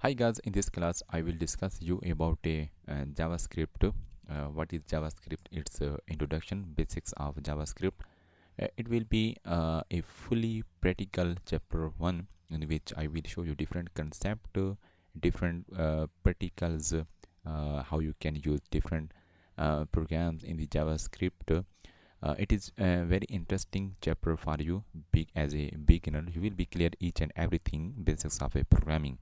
Hi guys, in this class I will discuss you about a JavaScript. What is JavaScript? It's introduction basics of JavaScript. It will be a fully practical chapter 1 in which I will show you different concept, different practicals, how you can use different programs in the JavaScript. It is a very interesting chapter for you. Big as a beginner, you will be clear each and everything basics of a programming.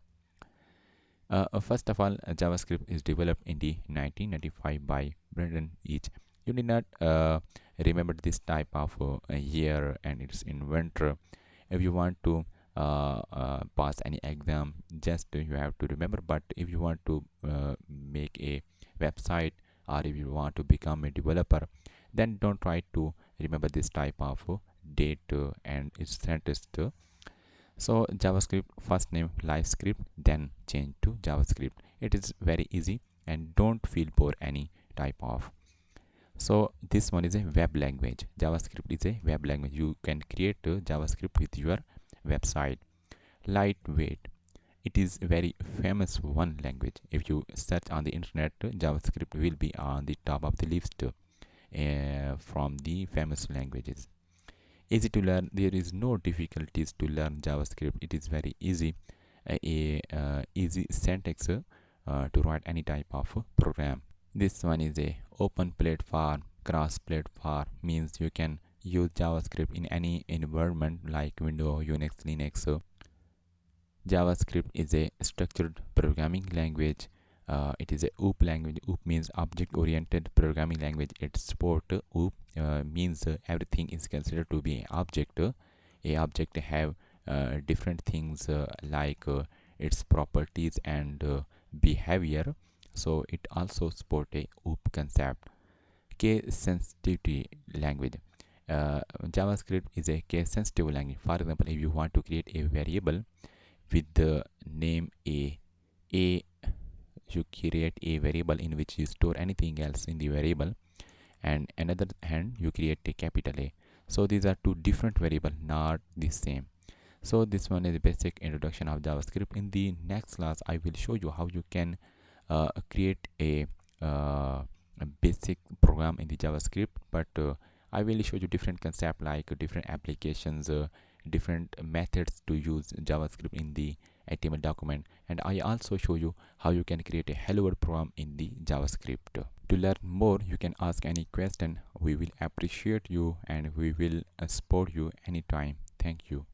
First of all, JavaScript is developed in the 1995 by Brendan Each. You need not remember this type of year and its inventor. If you want to pass any exam, just you have to remember. But if you want to make a website or if you want to become a developer, then don't try to remember this type of date and its scientist. So JavaScript first name LiveScript, then change to JavaScript. It is very easy and don't feel for any type of. So this one is a web language. JavaScript is a web language. You can create JavaScript with your website. Lightweight. It is very famous one language. If you search on the internet, JavaScript will be on the top of the list from the famous languages. Easy to learn. There is no difficulties to learn JavaScript. It is very easy, easy syntax to write any type of program. This one is a open platform. Cross platform means you can use JavaScript in any environment like Windows, Unix, Linux. JavaScript is a structured programming language. It is a OOP language. OOP means object-oriented programming language. It supports OOP means everything is considered to be an object. A object have different things like its properties and behavior. So it also support a OOP concept. Case sensitivity language. JavaScript is a case sensitive language. For example, if you want to create a variable with the name a, you create a variable in which you store anything else in the variable, and another hand you create a capital A. So these are two different variables, not the same. So this one is a basic introduction of JavaScript. In the next class I will show you how you can create a basic program in the JavaScript, but I will show you different concept like different applications, different methods to use JavaScript in the HTML document, and I also show you how you can create a hello world program in the JavaScript. To learn more, you can ask any question. We will appreciate you and we will support you anytime. Thank you.